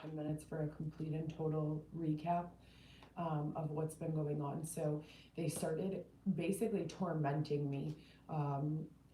10 minutes for a complete and total recap of what's been going on. So they started basically tormenting me.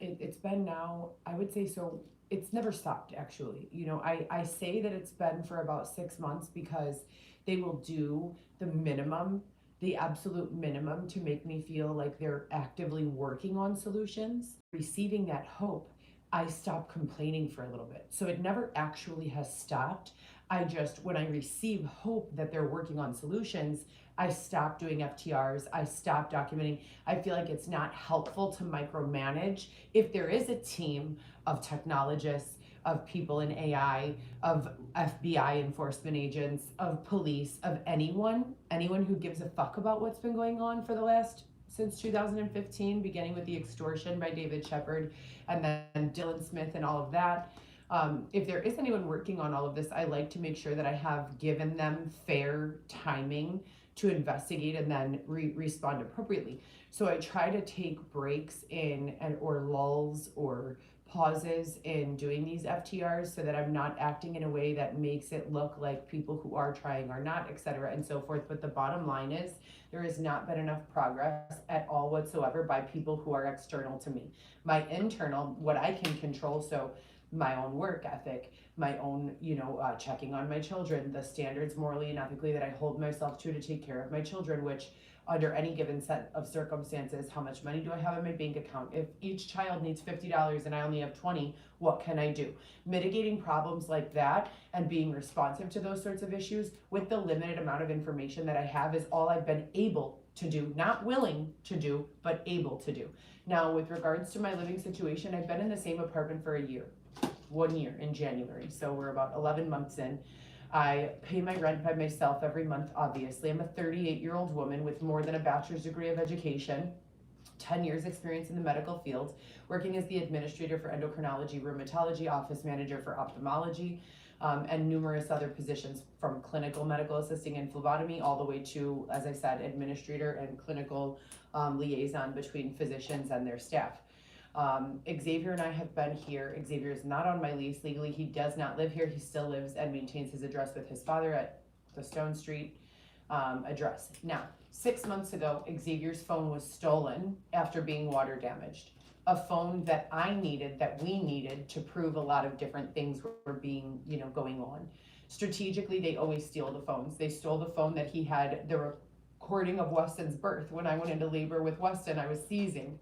It's been now, I would say, so it's never stopped actually. I say that it's been for about 6 months because they will do the minimum, the absolute minimum to make me feel like they're actively working on solutions. Receiving that hope, I stopped complaining for a little bit. So it never actually has stopped. I just, when I receive hope that they're working on solutions, I stopped doing FTRs. I stopped documenting. I feel like it's not helpful to micromanage. If there is a team of technologists, of people in AI, of FBI enforcement agents, of police, of anyone who gives a fuck about what's been going on for the last since 2015, beginning with the extortion by David Shepard and then Dylan Smith and all of that. If there is anyone working on all of this, I like to make sure that I have given them fair timing to investigate and then respond appropriately. So I try to take breaks in and or lulls or pauses in doing these FTRs so that I'm not acting in a way that makes it look like people who are trying are not, etc. and so forth. But the bottom line is there has not been enough progress at all whatsoever by people who are external to me. My internal, what I can control, so my own work ethic, my own, checking on my children, the standards morally and ethically that I hold myself to take care of my children, which under any given set of circumstances, how much money do I have in my bank account? If each child needs $50 and I only have 20, what can I do? Mitigating problems like that and being responsive to those sorts of issues with the limited amount of information that I have is all I've been able to do, not willing to do, but able to do. Now, with regards to my living situation, I've been in the same apartment for a year. 1 year in January. So we're about 11 months in. I pay my rent by myself every month, obviously. I'm a 38-year-old woman with more than a bachelor's degree of education, 10 years experience in the medical field, working as the administrator for endocrinology, rheumatology, office manager for ophthalmology, and numerous other positions from clinical medical assisting and phlebotomy all the way to, as I said, administrator and clinical liaison between physicians and their staff. Xavier and I have been here. Xavier is not on my lease legally. He does not live here. He still lives and maintains his address with his father at the Stone Street address. Now, 6 months ago, Xavier's phone was stolen after being water damaged. A phone that I needed, that we needed to prove a lot of different things were being, going on. Strategically, they always steal the phones. They stole the phone that he had, the recording of Weston's birth. When I went into labor with Weston, I was seizing.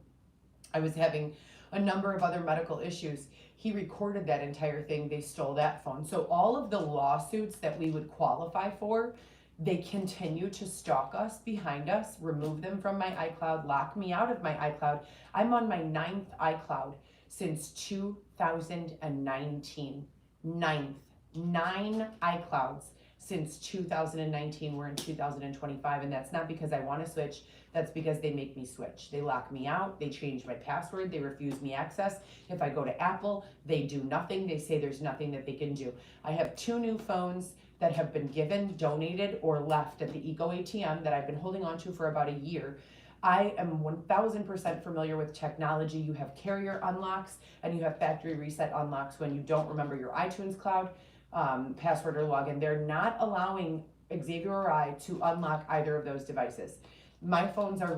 I was having a number of other medical issues. He recorded that entire thing. They stole that phone. So all of the lawsuits that we would qualify for, they continue to stalk us, behind us, remove them from my iCloud, lock me out of my iCloud. I'm on my 9th iCloud since 2019. 9th. 9 iClouds since 2019. We're in 2025, and that's not because I want to switch. That's because they make me switch. They lock me out. They change my password. They refuse me access. If I go to Apple, they do nothing. They say there's nothing that they can do. I have 2 new phones that have been given, donated, or left at the Eco ATM that I've been holding on to for about a year. I am 1000% familiar with technology. You have carrier unlocks and you have factory reset unlocks when you don't remember your iTunes cloud password or login. They're not allowing Xavier or I to unlock either of those devices. My phones are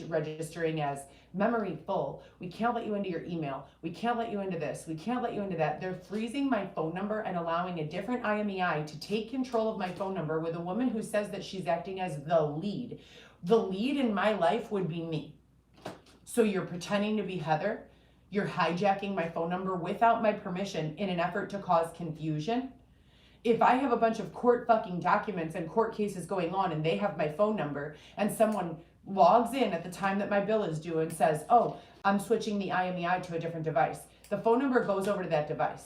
registering as memory full. We can't let you into your email. We can't let you into this. We can't let you into that. They're freezing my phone number and allowing a different IMEI to take control of my phone number with a woman who says that she's acting as the lead. The lead in my life would be me. So you're pretending to be Heather. You're hijacking my phone number without my permission in an effort to cause confusion. If I have a bunch of court fucking documents and court cases going on and they have my phone number and someone logs in at the time that my bill is due and says, oh, I'm switching the IMEI to a different device, the phone number goes over to that device.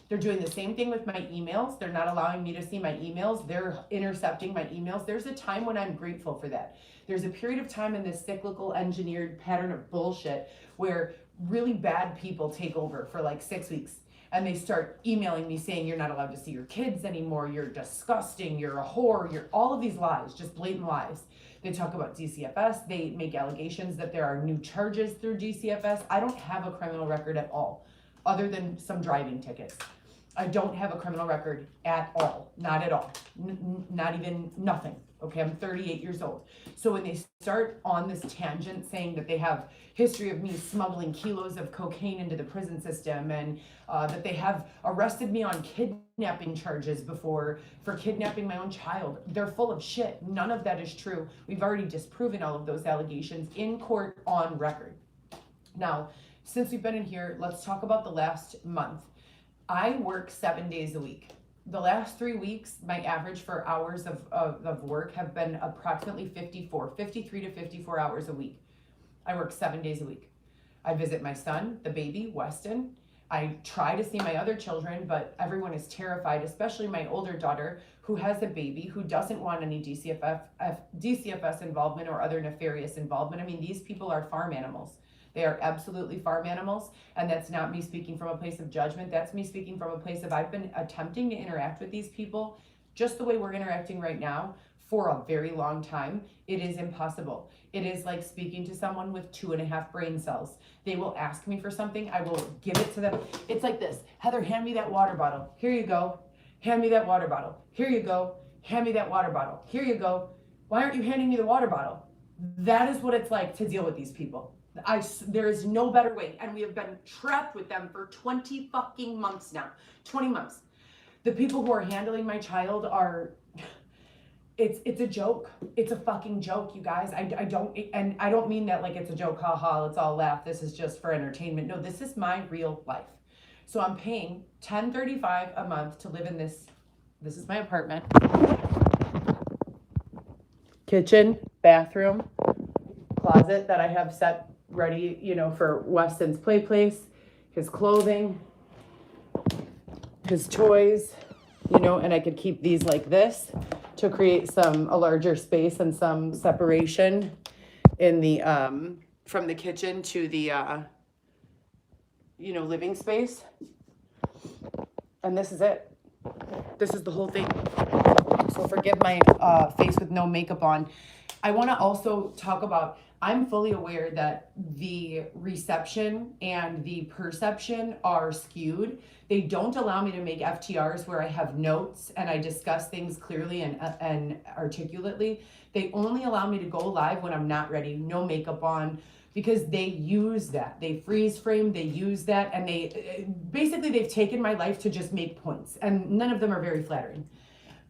They're doing the same thing with my emails. They're not allowing me to see my emails. They're intercepting my emails. There's a time when I'm grateful for that. There's a period of time in this cyclical engineered pattern of bullshit where really bad people take over for like 6 weeks. And they start emailing me saying, you're not allowed to see your kids anymore. You're disgusting. You're a whore. You're all of these lies, just blatant lies. They talk about DCFS. They make allegations that there are new charges through DCFS. I don't have a criminal record at all, other than some driving tickets. I don't have a criminal record at all. Not at all. Not even nothing. Okay, I'm 38 years old. So when they start on this tangent saying that they have history of me smuggling kilos of cocaine into the prison system, and that they have arrested me on kidnapping charges before for kidnapping my own child, they're full of shit. None of that is true. We've already disproven all of those allegations in court on record. Now, since we've been in here, let's talk about the last month. I work 7 days a week. The last 3 weeks, my average for hours of work have been approximately 53 to 54 hours a week. I work 7 days a week. I visit my son, the baby, Weston. I try to see my other children, but everyone is terrified, especially my older daughter, who has a baby, who doesn't want any DCFS involvement or other nefarious involvement. I mean, these people are farm animals. They are absolutely farm animals, and that's not me speaking from a place of judgment. That's me speaking from a place of I've been attempting to interact with these people just the way we're interacting right now for a very long time. It is impossible. It is like speaking to someone with 2.5 brain cells. They will ask me for something, I will give it to them. It's like this: Heather, hand me that water bottle. Here you go. Hand me that water bottle. Here you go. Hand me that water bottle. Here you go. Why aren't you handing me the water bottle? That is what it's like to deal with these people. There is no better way, and we have been trapped with them for 20 fucking months now. 20 months. The people who are handling my child are, it's a joke. It's a fucking joke, you guys. I don't mean that like it's a joke, haha, let's all laugh, this is just for entertainment. No, this is my real life. So I'm paying $10.35 a month to live in this is my apartment. Kitchen, bathroom, closet that I have set ready, for Weston's play place, his clothing, his toys, and I could keep these like this to create a larger space and some separation in the, from the kitchen to the, living space. And this is it. This is the whole thing. So forgive my face with no makeup on. I want to also talk about, I'm fully aware that the reception and the perception are skewed. They don't allow me to make FTRs where I have notes and I discuss things clearly and articulately. They only allow me to go live when I'm not ready, no makeup on, because they use that. They freeze frame, they use that, and they've taken my life to just make points, and none of them are very flattering.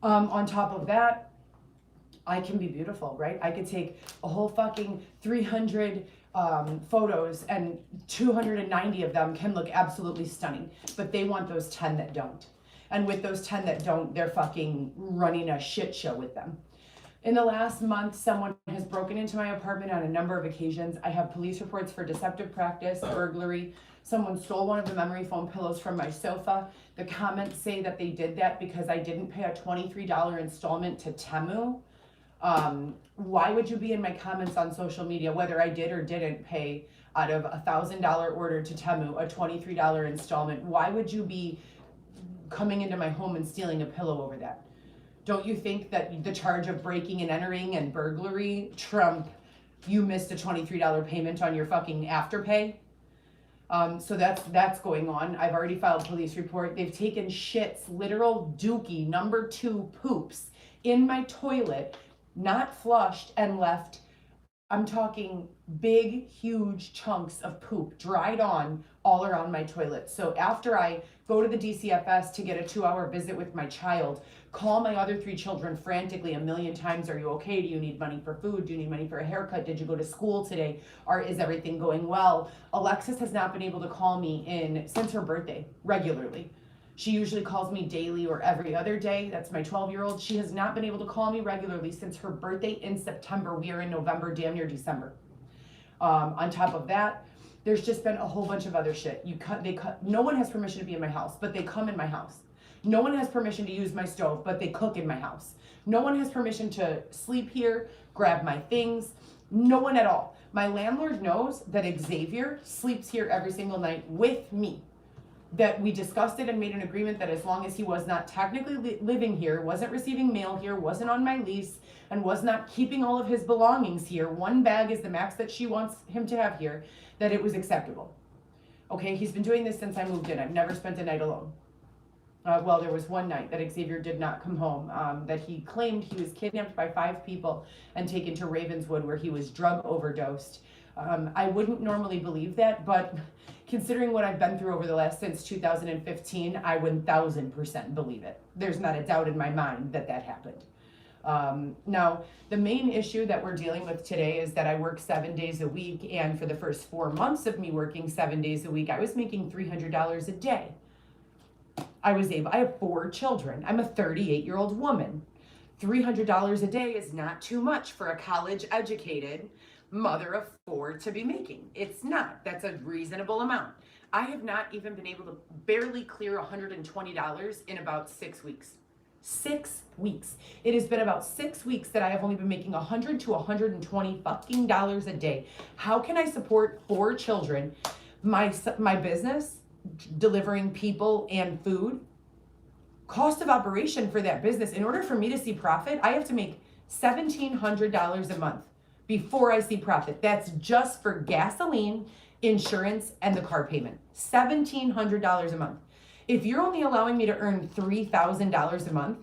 On top of that, I can be beautiful, right? I could take a whole fucking 300 photos and 290 of them can look absolutely stunning, but they want those 10 that don't. And with those 10 that don't, they're fucking running a shit show with them. In the last month, someone has broken into my apartment on a number of occasions. I have police reports for deceptive practice, burglary. Someone stole one of the memory foam pillows from my sofa. The comments say that they did that because I didn't pay a $23 installment to Temu. Why would you be in my comments on social media, whether I did or didn't pay out of a $1,000 order to Temu, a $23 installment? Why would you be coming into my home and stealing a pillow over that? Don't you think that the charge of breaking and entering and burglary trump you missed a $23 payment on your fucking afterpay? So that's going on. I've already filed a police report. They've taken shits, literal dookie number 2 poops in my toilet, not flushed, and left, I'm talking big, huge chunks of poop dried on all around my toilet. So after I go to the DCFS to get a 2-hour visit with my child, call my other 3 children frantically a million times, are you okay? Do you need money for food? Do you need money for a haircut? Did you go to school today? Or is everything going well? Alexis has not been able to call me since her birthday regularly. She usually calls me daily or every other day. That's my 12-year-old. She has not been able to call me regularly since her birthday in September. We are in November, damn near December. On top of that, there's just been a whole bunch of other shit. No one has permission to be in my house, but they come in my house. No one has permission to use my stove, but they cook in my house. No one has permission to sleep here, grab my things. No one at all. My landlord knows that Xavier sleeps here every single night with me. That we discussed it and made an agreement that as long as he was not technically living here, wasn't receiving mail here, wasn't on my lease, and was not keeping all of his belongings here, 1 bag is the max that she wants him to have here, that it was acceptable. Okay, he's been doing this since I moved in. I've never spent a night alone. well, there was one night that Xavier did not come home, that he claimed he was kidnapped by 5 people and taken to Ravenswood, where he was drug overdosed. I wouldn't normally believe that, but considering what I've been through over the last since 2015, I 1000% believe it. There's not a doubt in my mind that that happened. Now, the main issue that we're dealing with today is that I work 7 days a week, and for the first 4 months of me working 7 days a week, I was making $300 a day. I have 4 children. I'm a 38-year-old woman. $300 a day is not too much for a college educated mother of 4 to be making. It's not. That's a reasonable amount. I have not even been able to barely clear $120 in about 6 weeks. 6 weeks. It has been about 6 weeks that I have only been making $100 to $120 fucking dollars a day. How can I support 4 children, my business, delivering people and food? Cost of operation for that business, in order for me to see profit, I have to make $1,700 a month before I see profit. That's just for gasoline, insurance, and the car payment. $1,700 a month. If you're only allowing me to earn $3,000 a month,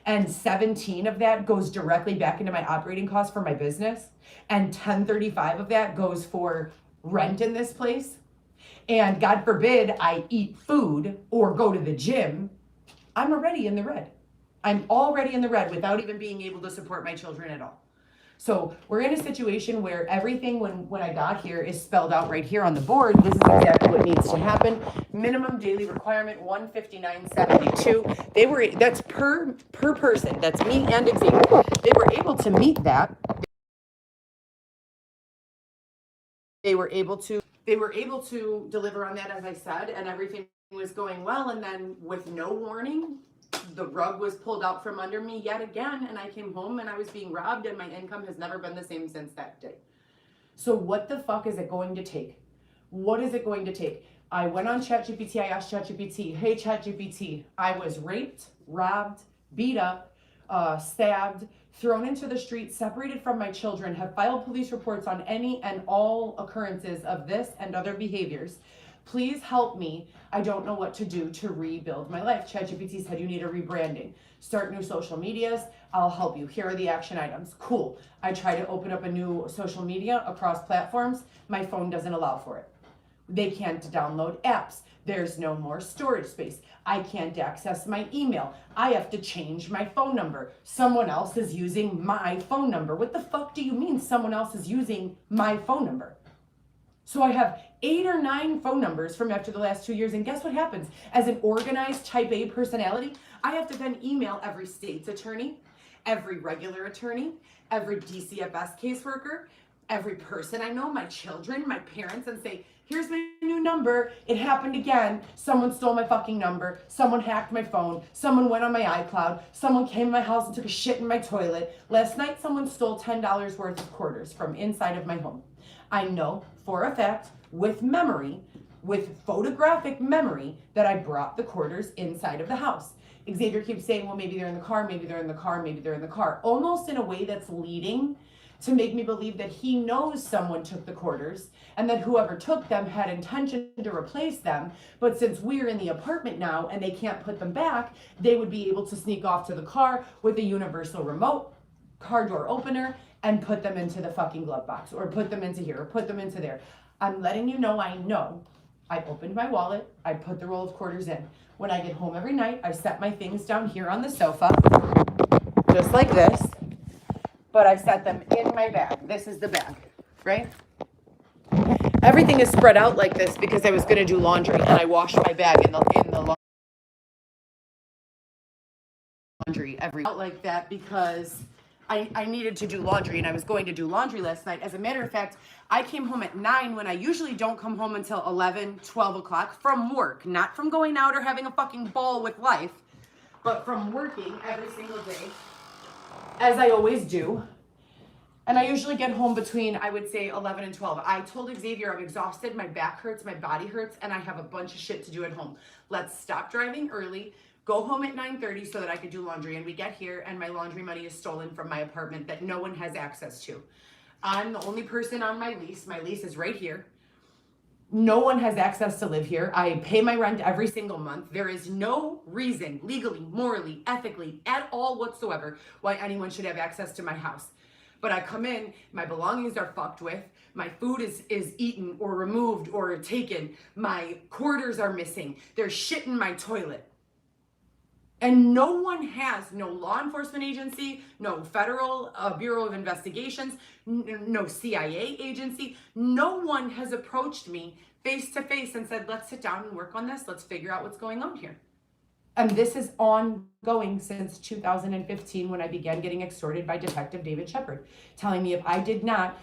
and 17 of that goes directly back into my operating costs for my business, and 1035 of that goes for rent in this place, and God forbid I eat food or go to the gym, I'm already in the red. I'm already in the red without even being able to support my children at all. So we're in a situation where everything when I got here is spelled out right here on the board. This is exactly what needs to happen. Minimum daily requirement, $159.72. That's per person. That's me and Xavier. They were able to meet that. They were able to deliver on that, as I said, and everything was going well. And then with no warning, the rug was pulled out from under me yet again, and I came home and I was being robbed, and my income has never been the same since that day. So what the fuck is it going to take? What is it going to take? I went on ChatGPT. I asked ChatGPT, hey ChatGPT, I was raped, robbed, beat up, stabbed, thrown into the street, separated from my children, have filed police reports on any and all occurrences of this and other behaviors. Please help me. I don't know what to do to rebuild my life. ChatGPT said you need a rebranding. Start new social medias. I'll help you. Here are the action items. Cool. I try to open up a new social media across platforms. My phone doesn't allow for it. They can't download apps. There's no more storage space. I can't access my email. I have to change my phone number. Someone else is using my phone number. What the fuck do you mean someone else is using my phone number? So I have 8 or 9 phone numbers from after the last 2 years. And guess what happens? As an organized type A personality, I have to then email every state's attorney, every regular attorney, every DCFS caseworker, every person I know, my children, my parents, and say, here's my new number. It happened again. Someone stole my fucking number. Someone hacked my phone. Someone went on my iCloud. Someone came to my house and took a shit in my toilet. Last night, someone stole $10 worth of quarters from inside of my home. I know for a fact, with memory, with photographic memory, that I brought the quarters inside of the house. Xavier keeps saying, well, maybe they're in the car, maybe they're in the car, maybe they're in the car, almost in a way that's leading to make me believe that he knows someone took the quarters and that whoever took them had intention to replace them. But since we're in the apartment now and they can't put them back, they would be able to sneak off to the car with a universal remote, car door opener, and put them into the fucking glove box, or put them into here, or put them into there. I'm letting you know, I know. I opened my wallet, I put the roll of quarters in. When I get home every night, I set my things down here on the sofa, just like this, but I set them in my bag. This is the bag, right? Everything is spread out like this because I was gonna do laundry, and I washed my bag in the laundry out like that because I needed to do laundry, and I was going to do laundry last night. As a matter of fact, I came home at 9 when I usually don't come home until 11, 12 o'clock from work, not from going out or having a fucking ball with life, but from working every single day, as I always do. And I usually get home between, I would say, 11 and 12. I told Xavier I'm exhausted, my back hurts, my body hurts, and I have a bunch of shit to do at home. Let's stop driving early, go home at 9:30 so that I could do laundry. And we get here and my laundry money is stolen from my apartment that no one has access to. I'm the only person on my lease. My lease is right here. No one has access to live here. I pay my rent every single month. There is no reason, legally, morally, ethically, at all whatsoever, why anyone should have access to my house. But I come in, my belongings are fucked with, my food is eaten or removed or taken, my quarters are missing, there's shit in my toilet. And no one has, no law enforcement agency, no federal Bureau of Investigations, no CIA agency, no one has approached me face to face and said, let's sit down and work on this. Let's figure out what's going on here. And this is ongoing since 2015 when I began getting extorted by Detective David Shepard, telling me if I did not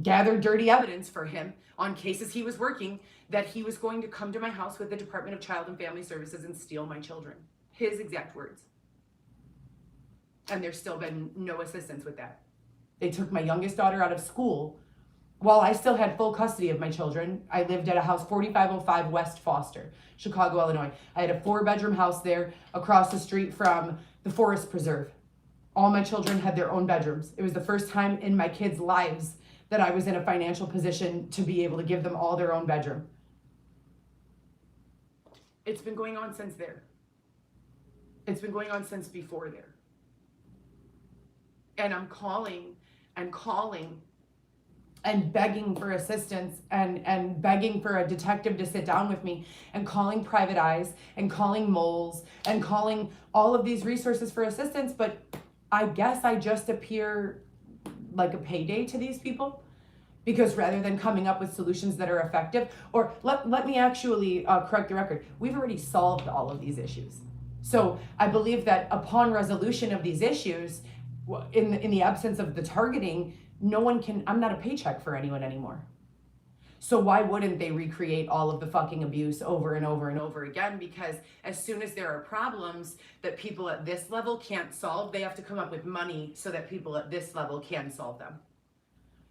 gather dirty evidence for him on cases he was working, that he was going to come to my house with the Department of Child and Family Services and steal my children. His exact words. And there's still been no assistance with that. They took my youngest daughter out of school while I still had full custody of my children. I lived at a house 4505 West Foster, Chicago, Illinois. I had a 4-bedroom house there across the street from the Forest Preserve. All my children had their own bedrooms. It was the first time in my kids' lives that I was in a financial position to be able to give them all their own bedroom. It's been going on since there. It's been going on since before there. And I'm calling and calling and begging for assistance and begging for a detective to sit down with me and calling Private Eyes and calling Moles and calling all of these resources for assistance. But I guess I just appear like a payday to these people, because rather than coming up with solutions that are effective, or let me actually correct the record. We've already solved all of these issues. So I believe that upon resolution of these issues, in the absence of the targeting, no one can, I'm not a paycheck for anyone anymore. So why wouldn't they recreate all of the fucking abuse over and over and over again? Because as soon as there are problems that people at this level can't solve, they have to come up with money so that people at this level can solve them.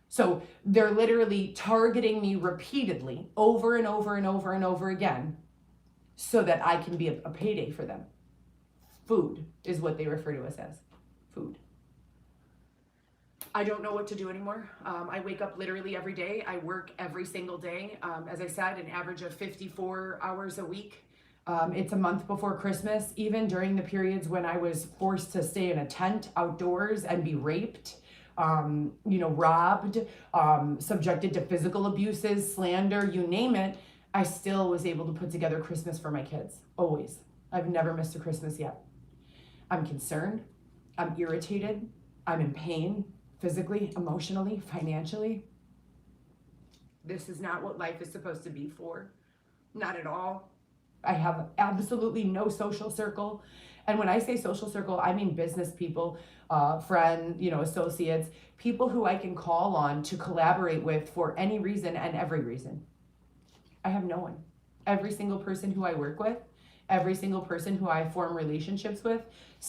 So they're literally targeting me repeatedly over and over and over and over again so that I can be a payday for them. Food is what they refer to us as. Food. I don't know what to do anymore. I wake up literally every day. I work every single day. As I said, an average of 54 hours a week. It's a month before Christmas. Even during the periods when I was forced to stay in a tent outdoors and be raped, robbed, subjected to physical abuses, slander, you name it, I still was able to put together Christmas for my kids. Always. I've never missed a Christmas yet. I'm concerned. I'm irritated. I'm in pain, physically, emotionally, financially. This is not what life is supposed to be for. Not at all. I have absolutely no social circle. And when I say social circle, I mean business people, friends, associates, people who I can call on to collaborate with for any reason and every reason. I have no one. Every single person who I work with, every single person who I form relationships with,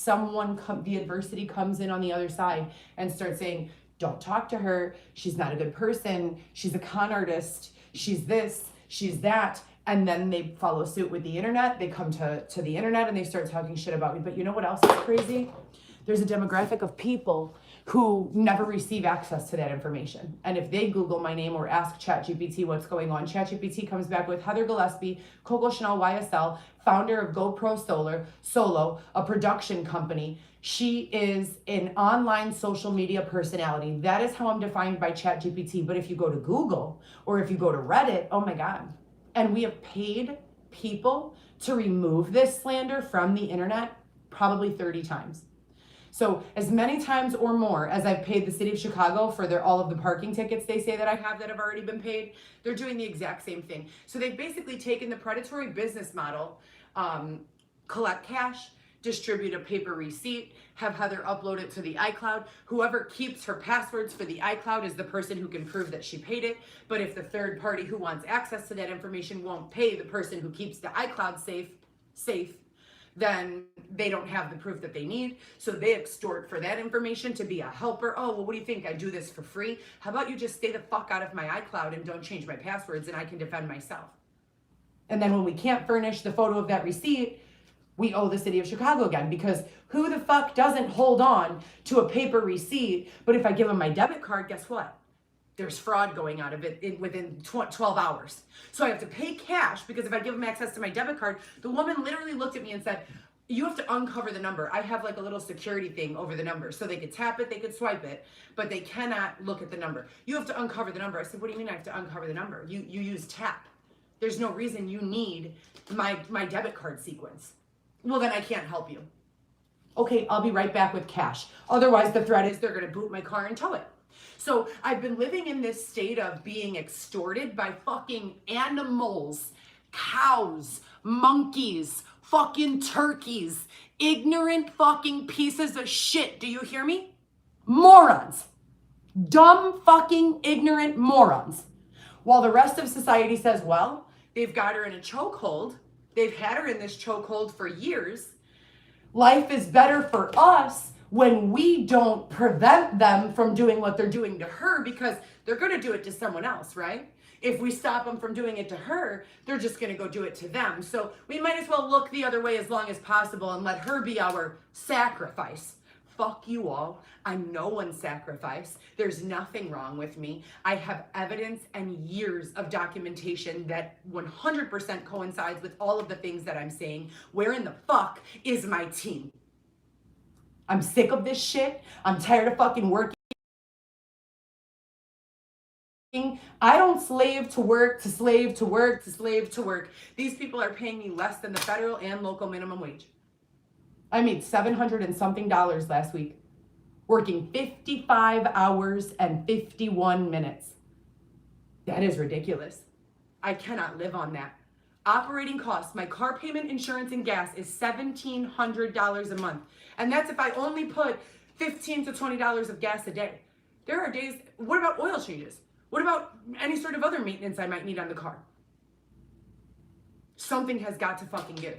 the adversity comes in on the other side and starts saying, don't talk to her. She's not a good person. She's a con artist. She's this, she's that. And then they follow suit with the internet. They come to the internet and they start talking shit about me. But you know what else is crazy? There's a demographic of people who never receive access to that information. And if they Google my name or ask ChatGPT what's going on, ChatGPT comes back with Heather Gillespie, Coco Chanel YSL, founder of GoPro Solo, a production company. She is an online social media personality. That is how I'm defined by ChatGPT. But if you go to Google or if you go to Reddit, oh my God. And we have paid people to remove this slander from the internet probably 30 times. So as many times or more as I've paid the city of Chicago for all of the parking tickets they say that I have that have already been paid, they're doing the exact same thing. So they've basically taken the predatory business model, collect cash, distribute a paper receipt, have Heather upload it to the iCloud. Whoever keeps her passwords for the iCloud is the person who can prove that she paid it. But if the third party who wants access to that information won't pay the person who keeps the iCloud safe, then they don't have the proof that they need. So they extort for that information to be a helper. Oh, well, what do you think? I do this for free? How about you just stay the fuck out of my iCloud and don't change my passwords and I can defend myself? And then when we can't furnish the photo of that receipt, we owe the city of Chicago again, because who the fuck doesn't hold on to a paper receipt? But if I give them my debit card, guess what? there's fraud going out of it within 12 hours. So I have to pay cash because if I give them access to my debit card, the woman literally looked at me and said, you have to uncover the number. I have like a little security thing over the number. So they could tap it, they could swipe it, but they cannot look at the number. You have to uncover the number. I said, what do you mean I have to uncover the number? You use tap. There's no reason you need my debit card sequence. Well, then I can't help you. Okay, I'll be right back with cash. Otherwise, the threat is they're gonna boot my car and tow it. So I've been living in this state of being extorted by fucking animals, cows, monkeys, fucking turkeys, ignorant fucking pieces of shit. Do you hear me? Morons. Dumb fucking ignorant morons. While the rest of society says, well, they've got her in a chokehold. They've had her in this chokehold for years. Life is better for us when we don't prevent them from doing what they're doing to her, because they're going to do it to someone else, right? If we stop them from doing it to her, they're just going to go do it to them. So we might as well look the other way as long as possible and let her be our sacrifice. Fuck you all. I'm no one's sacrifice. There's nothing wrong with me. I have evidence and years of documentation that 100% coincides with all of the things that I'm saying. Where in the fuck is my team? I'm sick of this shit. I'm tired of fucking working. I don't slave to work, to slave to work, to slave to work. These people are paying me less than the federal and local minimum wage. I made $700 and something last week, working 55 hours and 51 minutes. That is ridiculous. I cannot live on that. Operating costs, my car payment, insurance, and gas is $1,700 a month. And that's if I only put $15 to $20 of gas a day. There are days, what about oil changes? What about any sort of other maintenance I might need on the car? Something has got to fucking give.